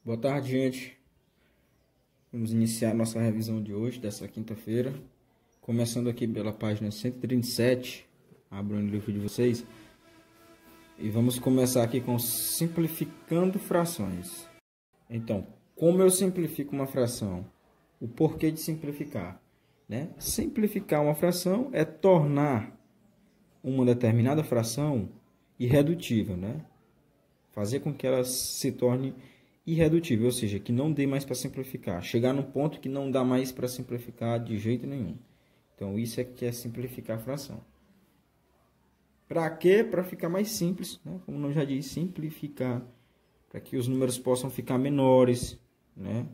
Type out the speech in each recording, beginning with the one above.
Boa tarde, gente. Vamos iniciar nossa revisão de hoje, dessa quinta-feira. Começando aqui pela página 137. Abro o livro de vocês. E vamos começar aqui com simplificando frações. Então, como eu simplifico uma fração? O porquê de simplificar, né? Simplificar uma fração é tornar uma determinada fração irredutível, né? Fazer com que ela se torne irredutível, ou seja, que não dê mais para simplificar. Chegar num ponto que não dá mais para simplificar de jeito nenhum. Então, isso é que é simplificar a fração. Para quê? Para ficar mais simples, né? Como eu já disse, simplificar. Para que os números possam ficar menores, né?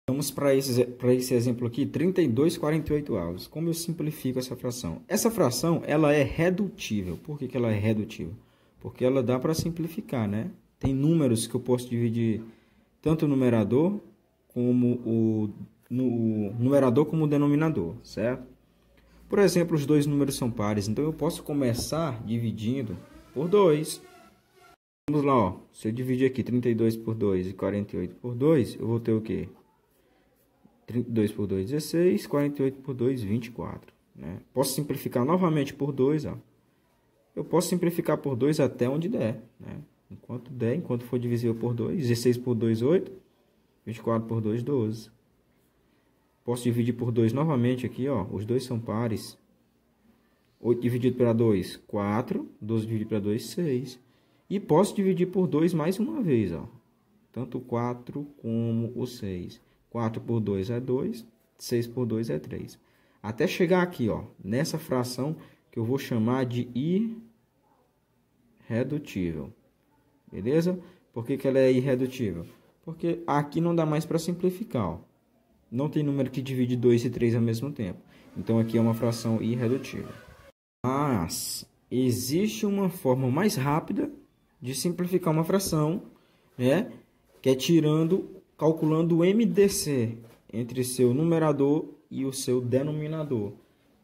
Vamos para esse exemplo aqui, 32/48. Como eu simplifico essa fração? Essa fração, ela é redutível. Por que ela é redutível? Porque ela dá para simplificar, né? Tem números que eu posso dividir tanto o numerador como o numerador como o denominador, certo? Por exemplo, os dois números são pares, então eu posso começar dividindo por 2. Vamos lá, ó. Se eu dividir aqui 32 por 2 e 48 por 2, eu vou ter o quê? 32 por 2, 16, 48 por 2, 24. Né? Posso simplificar novamente por 2, ó. Eu posso simplificar por 2 até onde der, né? Enquanto for divisível por 2, 16 por 2, 8, 24 por 2, 12. Posso dividir por 2 novamente aqui, ó. Os dois são pares. 8 dividido pela 2, 4. 12 dividido pela 2, 6. E posso dividir por 2 mais uma vez, ó. Tanto o 4 como o 6. 4 por 2 é 2. 6 por 2 é 3. Até chegar aqui, ó. Nessa fração que eu vou chamar de irredutível. Beleza? Por que ela é irredutível? Porque aqui não dá mais para simplificar, ó. Não tem número que divide 2 e 3 ao mesmo tempo. Então, aqui é uma fração irredutível. Mas existe uma forma mais rápida de simplificar uma fração, né? Que é calculando o MDC entre seu numerador e o seu denominador.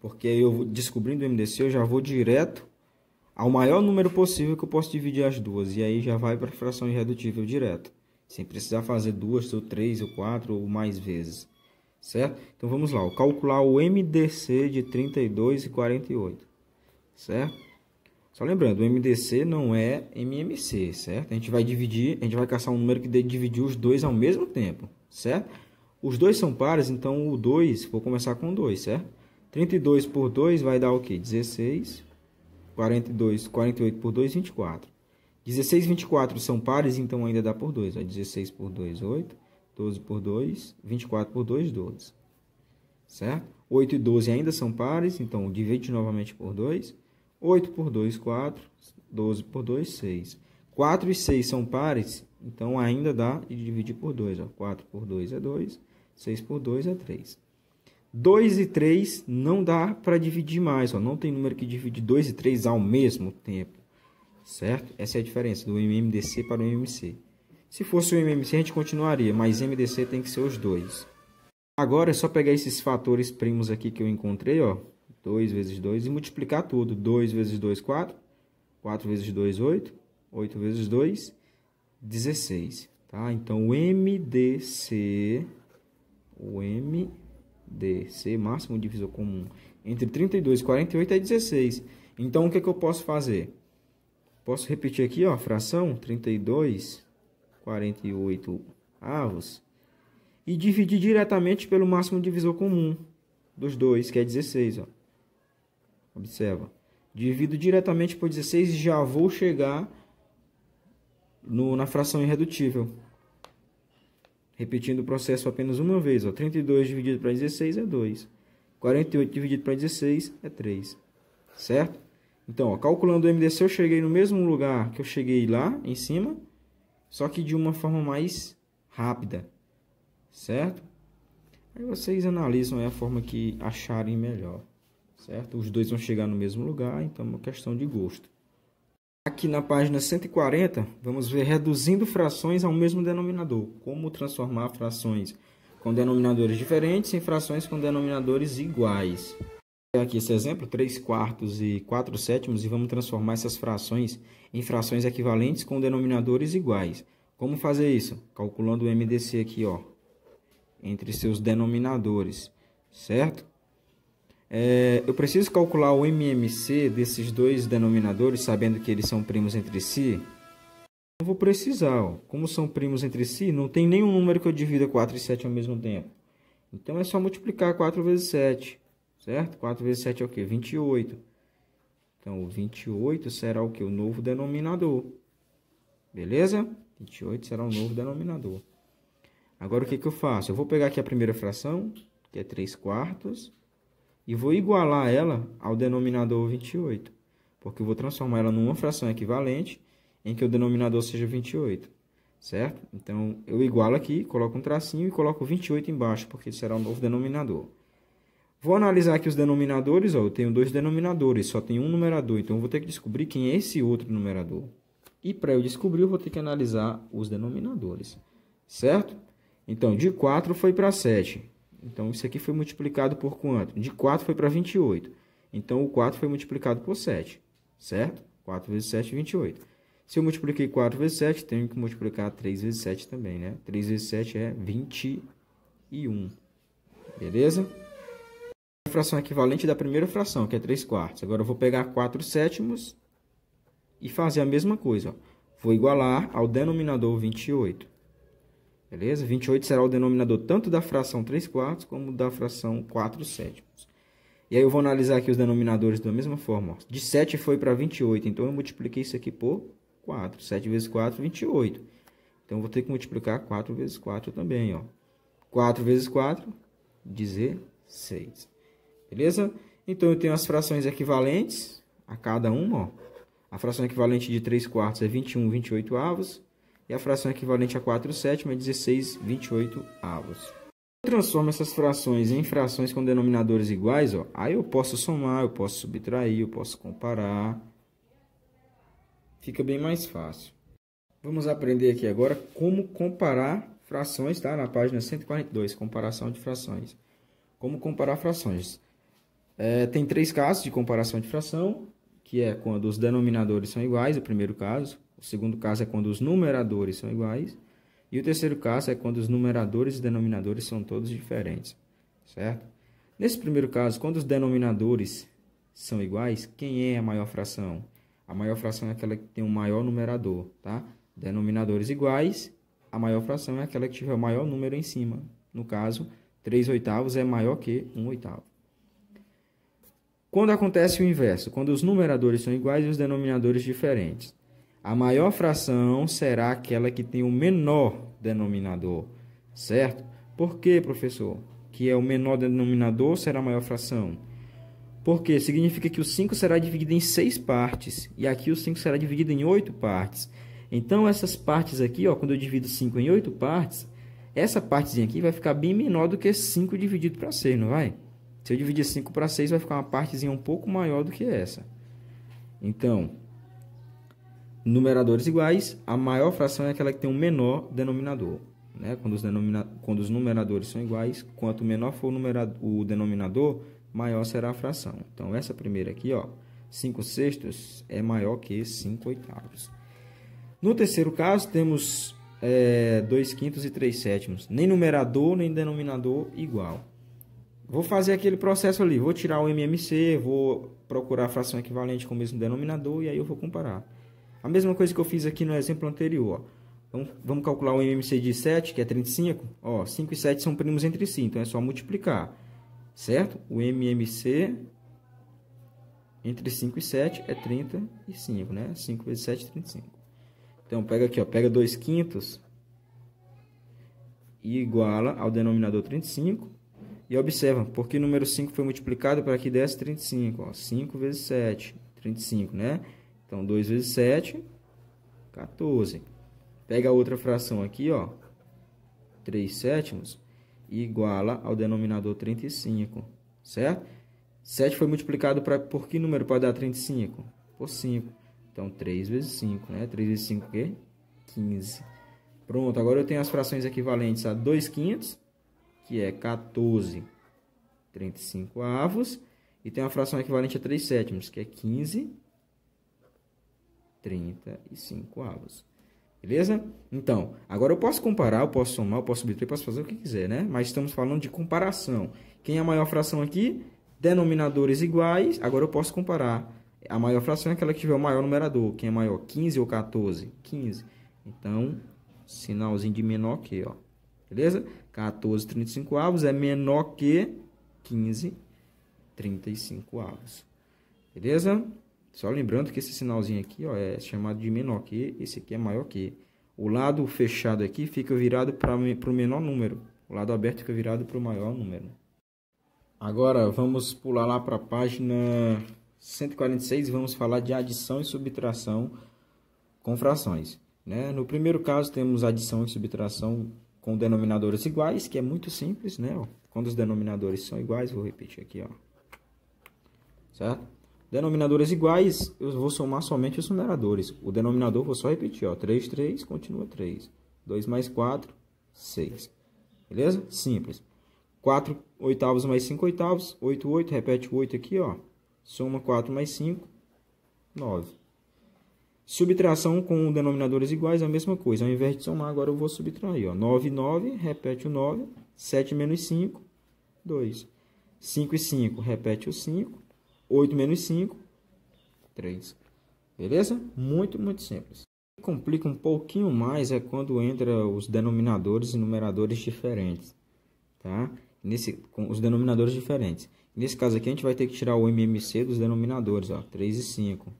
Porque aí eu descobrindo o MDC, eu já vou direto ao maior número possível que eu posso dividir as duas. E aí já vai para a fração irredutível direto. Sem precisar fazer 2, ou 3, ou 4, ou mais vezes. Certo? Então vamos lá. Calcular o MDC de 32 e 48. Certo? Só lembrando, o MDC não é MMC, certo? A gente vai caçar um número que dê dividir os dois ao mesmo tempo. Certo? Os dois são pares, então o 2, vou começar com 2, certo? 32 por 2 vai dar o quê? 16. 48 por 2, 24. 16 e 24 são pares, então ainda dá por 2. 16 por 2, 8. 12 por 2, 24 por 2, 12. Certo? 8 e 12 ainda são pares, então divide novamente por 2. 8 por 2, 4. 12 por 2, 6. 4 e 6 são pares, então ainda dá de dividir por 2. Ó. 4 por 2 é 2. 6 por 2 é 3. 2 e 3 não dá para dividir mais. Ó. Não tem número que divide 2 e 3 ao mesmo tempo. Certo? Essa é a diferença do MMDC para o MMC. Se fosse o MMC, a gente continuaria, mas MDC tem que ser os dois. Agora é só pegar esses fatores primos aqui que eu encontrei, ó. 2 vezes 2 e multiplicar tudo. 2 vezes 2, 4. 4 vezes 2, 8. 8 vezes 2, 16. Tá? Então, o MDC, máximo divisor comum, entre 32 e 48 é 16. Então, o que eu posso fazer? Posso repetir aqui, ó, a fração 32, 48 avos, e dividir diretamente pelo máximo divisor comum dos dois, que é 16. Ó. Observa. Divido diretamente por 16 e já vou chegar na fração irredutível. Repetindo o processo apenas uma vez. Ó. 32 dividido para 16 é 2. 48 dividido para 16 é 3. Certo? Então, ó, calculando o MDC, eu cheguei no mesmo lugar que eu cheguei lá em cima, só que de uma forma mais rápida. Certo? Aí vocês analisam a forma que acharem melhor. Certo? Os dois vão chegar no mesmo lugar, então é uma questão de gosto. Aqui na página 140, vamos ver reduzindo frações ao mesmo denominador. Como transformar frações com denominadores diferentes em frações com denominadores iguais. Aqui esse exemplo, 3/4 e 4/7, e vamos transformar essas frações em frações equivalentes com denominadores iguais. Como fazer isso? Calculando o MDC aqui, ó, entre seus denominadores, certo? Eu preciso calcular o MMC desses dois denominadores, sabendo que eles são primos entre si? Não vou precisar, ó. Como são primos entre si, não tem nenhum número que eu divida 4 e 7 ao mesmo tempo. Então, é só multiplicar 4 vezes 7, certo? 4 vezes 7 é o quê? 28. Então, o 28 será o quê? O novo denominador. Beleza? 28 será o novo denominador. Agora, o que eu faço? Eu vou pegar aqui a primeira fração, que é 3/4, e vou igualar ela ao denominador 28. Porque eu vou transformar ela numa fração equivalente, em que o denominador seja 28. Certo? Então, eu igualo aqui, coloco um tracinho e coloco 28 embaixo, porque será o novo denominador. Vou analisar aqui os denominadores, ó, eu tenho dois denominadores, só tem um numerador, então eu vou ter que descobrir quem é esse outro numerador. E para eu descobrir, eu vou ter que analisar os denominadores, certo? Então, de 4 foi para 7. Então, isso aqui foi multiplicado por quanto? De 4 foi para 28. Então, o 4 foi multiplicado por 7, certo? 4 vezes 7, 28. Se eu multipliquei 4 vezes 7, tenho que multiplicar 3 vezes 7 também, né? 3 vezes 7 é 21. Beleza? A fração equivalente da primeira fração, que é 3/4. Agora eu vou pegar 4/7 e fazer a mesma coisa, ó. Vou igualar ao denominador 28. Beleza? 28 será o denominador tanto da fração 3/4 como da fração 4/7. E aí eu vou analisar aqui os denominadores da mesma forma, ó. De 7 foi para 28, então eu multipliquei isso aqui por 4. 7 vezes 4, 28. Então, eu vou ter que multiplicar 4 vezes 4 também, ó. 4 vezes 4, 16. Beleza? Então, eu tenho as frações equivalentes a cada uma, ó. A fração equivalente de 3/4 é 21, 28 avos. E a fração equivalente a 4/7 é 16, 28 avos. Eu transformo essas frações em frações com denominadores iguais, ó. Aí eu posso somar, eu posso subtrair, eu posso comparar. Fica bem mais fácil. Vamos aprender aqui agora como comparar frações, tá? Na página 142, comparação de frações. Como comparar frações. Tem 3 casos de comparação de fração, que é quando os denominadores são iguais, o primeiro caso. O segundo caso é quando os numeradores são iguais. E o terceiro caso é quando os numeradores e denominadores são todos diferentes, certo? Nesse primeiro caso, quando os denominadores são iguais, quem é a maior fração? A maior fração é aquela que tem um maior numerador, tá? Denominadores iguais, a maior fração é aquela que tiver o maior número em cima. No caso, 3/8 é maior que 1/8. Quando acontece o inverso, quando os numeradores são iguais e os denominadores diferentes, a maior fração será aquela que tem o menor denominador, certo? Por quê, professor? Que é o menor denominador será a maior fração? Porque significa que o 5 será dividido em 6 partes. E aqui o 5 será dividido em 8 partes. Então, essas partes aqui, ó, quando eu divido 5 em 8 partes, essa partezinha aqui vai ficar bem menor do que 5 dividido para 6, não vai? Se eu dividir 5 para 6, vai ficar uma partezinha um pouco maior do que essa. Então, numeradores iguais, a maior fração é aquela que tem um menor denominador. Né? Quando os numeradores são iguais, quanto menor for o denominador, maior será a fração. Então, essa primeira aqui, ó, 5/6 é maior que 5/8. No terceiro caso, temos 2/5 e 3/7. Nem numerador, nem denominador igual. Vou fazer aquele processo ali. Vou tirar o MMC, vou procurar a fração equivalente com o mesmo denominador e aí eu vou comparar. A mesma coisa que eu fiz aqui no exemplo anterior, ó. Vamos calcular o MMC de 7, que é 35. Ó, 5 e 7 são primos entre si, então é só multiplicar. Certo? O MMC entre 5 e 7 é 35, né? 5 vezes 7 é 35. Então, pega aqui, ó, pega 2/5 e iguala ao denominador 35. E observa, porque o número 5 foi multiplicado para que desse 35. Ó, 5 vezes 7, 35, né? Então, 2 vezes 7, 14. Pega a outra fração aqui, ó, 3/7 iguala ao denominador 35, certo? 7 foi multiplicado por que número para dar 35? Por 5. Então, 3 vezes 5, né? 3 vezes 5 o quê? 15. Pronto, agora eu tenho as frações equivalentes a 2/5, que é 14/35 avos. E tem uma fração equivalente a 3/7, que é 15/35 avos. Beleza? Então, agora eu posso comparar, eu posso somar, eu posso subtrair, posso fazer o que quiser, né? Mas estamos falando de comparação. Quem é a maior fração aqui? Denominadores iguais. Agora eu posso comparar. A maior fração é aquela que tiver o maior numerador. Quem é maior? 15 ou 14? 15. Então, sinalzinho de menor que, ó. Beleza? 14/35 é menor que 15/35. Beleza? Só lembrando que esse sinalzinho aqui, ó, é chamado de menor que, esse aqui é maior que. O lado fechado aqui fica virado para o menor número. O lado aberto fica virado para o maior número. Agora vamos pular lá para a página 146 e vamos falar de adição e subtração com frações, né? No primeiro caso temos adição e subtração com denominadores iguais, que é muito simples, né? Ó, quando os denominadores são iguais, vou repetir aqui, ó. Certo? Denominadores iguais, eu vou somar somente os numeradores. O denominador, vou só repetir, ó. 3, 3, continua 3. 2 mais 4, 6. Beleza? Simples. 4 oitavos mais 5 oitavos, 8, 8. Repete o 8 aqui, ó. Soma 4 mais 5, 9. Subtração com denominadores iguais é a mesma coisa. Ao invés de somar, agora eu vou subtrair, ó. 9, 9, repete o 9. 7 menos 5, 2. 5 e 5, repete o 5. 8 menos 5, 3. Beleza? Muito, muito simples. O que complica um pouquinho mais é quando entra os denominadores e numeradores diferentes. Tá? Com os denominadores diferentes. Nesse caso aqui, a gente vai ter que tirar o MMC dos denominadores. Ó, 3 e 5.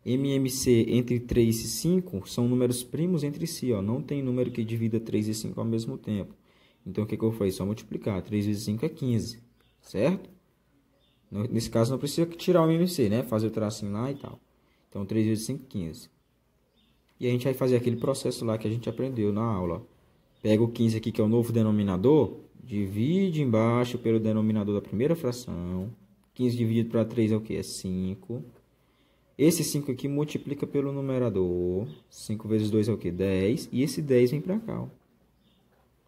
MMC entre 3 e 5 são números primos entre si. Ó. Não tem número que divida 3 e 5 ao mesmo tempo. Então, o que eu faço? Só multiplicar. 3 vezes 5 é 15. Certo? Nesse caso, não precisa tirar o MMC, né? Fazer o tracinho lá e tal. Então, 3 vezes 5, 15. E a gente vai fazer aquele processo lá que a gente aprendeu na aula. Pega o 15 aqui, que é o novo denominador. Divide embaixo pelo denominador da primeira fração. 15 dividido para 3 é o quê? É 5. Esse 5 aqui multiplica pelo numerador. 5 vezes 2 é o quê? 10. E esse 10 vem para cá, ó.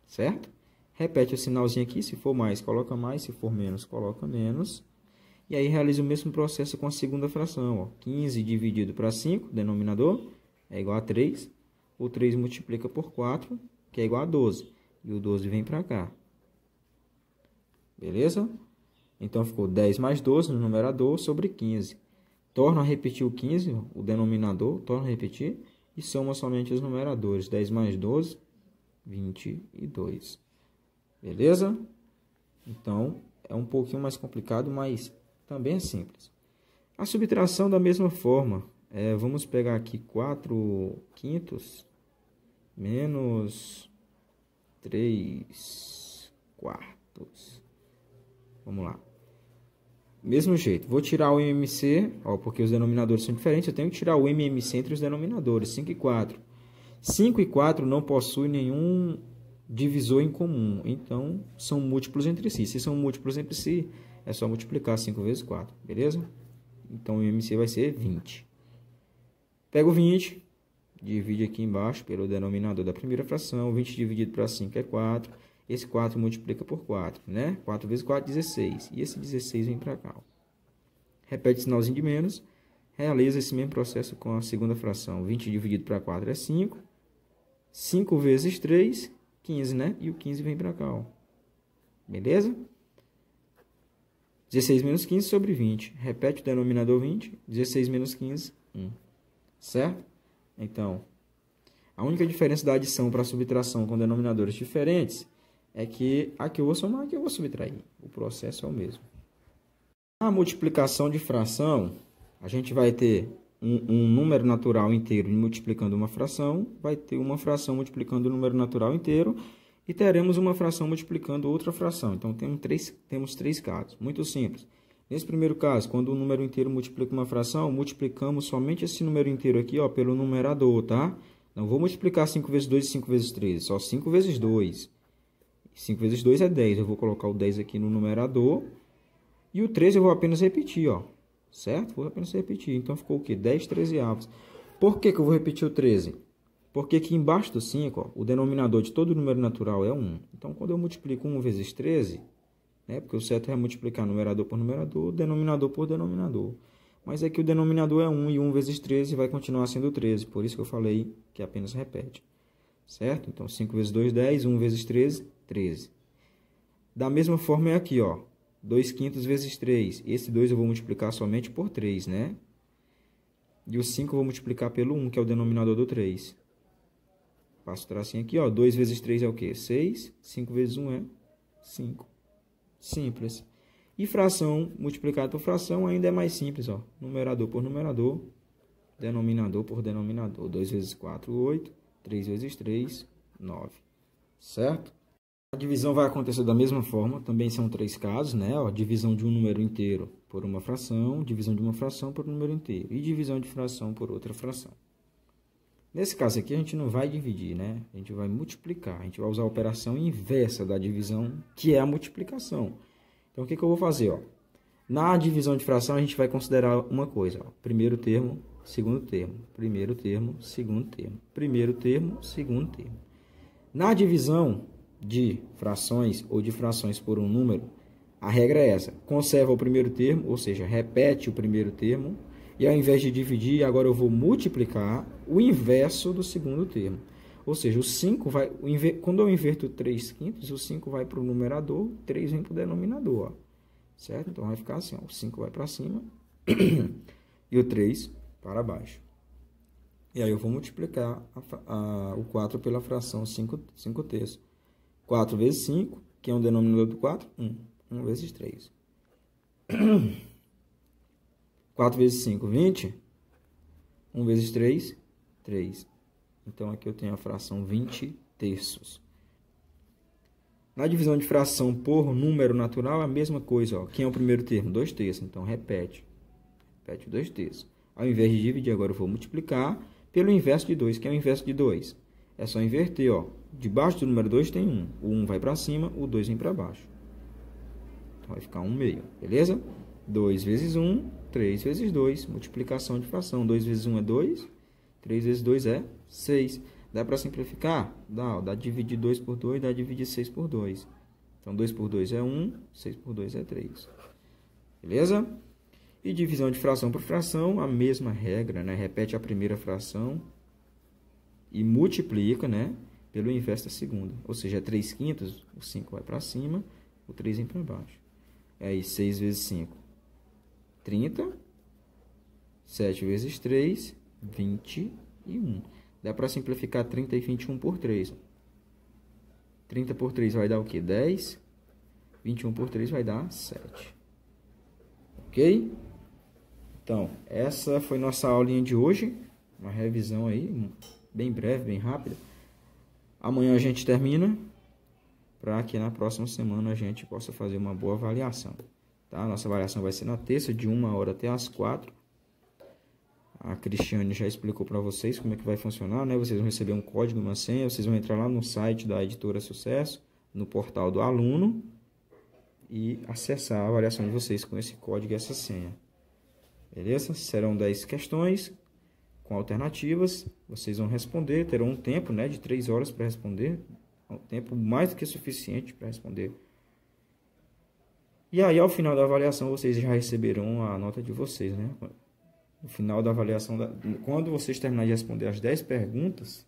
Certo? Repete o sinalzinho aqui. Se for mais, coloca mais. Se for menos, coloca menos. E aí realiza o mesmo processo com a segunda fração. Ó. 15 dividido para 5, denominador, é igual a 3. O 3 multiplica por 4, que é igual a 12. E o 12 vem para cá. Beleza? Então ficou 10 mais 12 no numerador sobre 15. Torna a repetir o 15, o denominador, torna a repetir. E soma somente os numeradores. 10 mais 12, 22. Beleza? Então, é um pouquinho mais complicado, mas também é simples. A subtração da mesma forma. Vamos pegar aqui 4 quintos menos 3 quartos. Vamos lá. Mesmo jeito. Vou tirar o MMC, ó, porque os denominadores são diferentes. Eu tenho que tirar o MMC entre os denominadores. 5 e 4. 5 e 4 não possuem nenhum divisor em comum. Então, são múltiplos entre si. Se são múltiplos entre si, é só multiplicar 5 vezes 4, beleza? Então, o MC vai ser 20. Pega o 20, divide aqui embaixo pelo denominador da primeira fração. 20 dividido para 5 é 4. Esse 4 multiplica por 4, né? 4 vezes 4, 16. E esse 16 vem para cá. Ó. Repete o sinalzinho de menos. Realiza esse mesmo processo com a segunda fração. 20 dividido para 4 é 5. 5 vezes 3, 15, né? E o 15 vem para cá, ó. Beleza? 16 menos 15 sobre 20. Repete o denominador 20. 16 menos 15, 1. Certo? Então, a única diferença da adição para a subtração com denominadores diferentes é que aqui eu vou somar, aqui eu vou subtrair. O processo é o mesmo. A multiplicação de fração, a gente vai ter um número natural inteiro multiplicando uma fração, vai ter uma fração multiplicando o número natural inteiro, e teremos uma fração multiplicando outra fração. Então, temos três casos. Muito simples. Nesse primeiro caso, quando o número inteiro multiplica uma fração, multiplicamos somente esse número inteiro aqui, ó, pelo numerador, tá? Não vou multiplicar 5 vezes 2 e 5 vezes 3, só 5 vezes 2. 5 vezes 2 é 10. Eu vou colocar o 10 aqui no numerador. E o 13 eu vou apenas repetir, ó. Certo? Vou apenas repetir. Então, ficou o quê? 10 trezeavos. Por que eu vou repetir o 13? Porque aqui embaixo do 5, ó, o denominador de todo número natural é 1. Então, quando eu multiplico 1 vezes 13, né, porque o certo é multiplicar numerador por numerador, denominador por denominador. Mas aqui o denominador é 1 e 1 vezes 13 vai continuar sendo 13. Por isso que eu falei que apenas repete. Certo? Então 5 vezes 2, 10. 1 vezes 13, 13. Da mesma forma é aqui, ó. 2 quintos vezes 3. Esse 2 eu vou multiplicar somente por 3, né? E o 5 eu vou multiplicar pelo 1, que é o denominador do 3. Passo o tracinho aqui, ó. 2 vezes 3 é o quê? 6. 5 vezes 1 é 5. Simples. E fração multiplicado por fração ainda é mais simples, ó. Numerador por numerador. Denominador por denominador. 2 vezes 4, 8. 3 vezes 3, 9. Certo? A divisão vai acontecer da mesma forma. Também são 3 casos, né? Ó, divisão de um número inteiro por uma fração. Divisão de uma fração por um número inteiro. E divisão de fração por outra fração. Nesse caso aqui, a gente não vai dividir, né? A gente vai multiplicar. A gente vai usar a operação inversa da divisão, que é a multiplicação. Então, o que eu vou fazer? Ó? Na divisão de fração, a gente vai considerar uma coisa. Ó. Primeiro termo, segundo termo. Primeiro termo, segundo termo. Primeiro termo, segundo termo. Na divisão de frações ou de frações por um número, a regra é essa. Conserva o primeiro termo, ou seja, repete o primeiro termo. E ao invés de dividir, agora eu vou multiplicar o inverso do segundo termo. Ou seja, o 5 vai... Quando eu inverto 3 quintos, o 5 vai para o numerador, 3 vem para o denominador. Ó. Certo? Então vai ficar assim, ó, o 5 vai para cima e o 3 para baixo. E aí eu vou multiplicar o 4 pela fração 5 terços. 4 vezes 5, que é um denominador do 4? 1. 1 vezes 3. 4 vezes 5, 20. 1 vezes 3, 3. Então, aqui eu tenho a fração 20 terços. Na divisão de fração por número natural, a mesma coisa. Ó. Quem é o primeiro termo? 2 terços. Então, repete. Repete 2 terços. Ao invés de dividir, agora eu vou multiplicar pelo inverso de 2. Quem é o inverso de 2? É só inverter. Ó. Debaixo do número 2 tem 1. O 1 vai para cima, o 2 vem para baixo. Então, vai ficar 1 meio. Beleza? 2 vezes 1, 3 vezes 2. Multiplicação de fração. 2 vezes 1 é 2. 3 vezes 2 é 6. Dá para simplificar? Dá. Dá dividir 2 por 2, dá dividir 6 por 2. Então, 2 por 2 é 1, 6 por 2 é 3. Beleza? E divisão de fração por fração, a mesma regra, né? Repete a primeira fração e multiplica, né? Pelo inverso da segunda. Ou seja, 3 quintos, o 5 vai para cima, o 3 vem para baixo. É aí, 6 vezes 5, 30. 7 vezes 3, 21. Dá para simplificar 30 e 21 por 3. 30 por 3 vai dar o quê? 10. 21 por 3 vai dar 7. Ok? Então, essa foi nossa aulinha de hoje. Uma revisão aí, bem breve, bem rápida. Amanhã a gente termina, para que na próxima semana a gente possa fazer uma boa avaliação. Tá? Nossa avaliação vai ser na terça, de 1h até as 4h. A Cristiane já explicou para vocês como é que vai funcionar, né? Vocês vão receber um código, uma senha, vocês vão entrar lá no site da Editora Sucesso, no portal do aluno, e acessar a avaliação de vocês com esse código e essa senha. Beleza? Serão 10 questões com alternativas, vocês vão responder, terão um tempo, né, de 3 horas para responder, um tempo mais do que suficiente para responder. E aí, ao final da avaliação, vocês já receberão a nota de vocês, né? No final da avaliação, quando vocês terminarem de responder as 10 perguntas,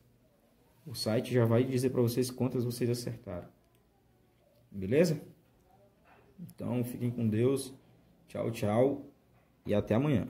o site já vai dizer para vocês quantas vocês acertaram. Beleza? Então, fiquem com Deus. Tchau, tchau. E até amanhã.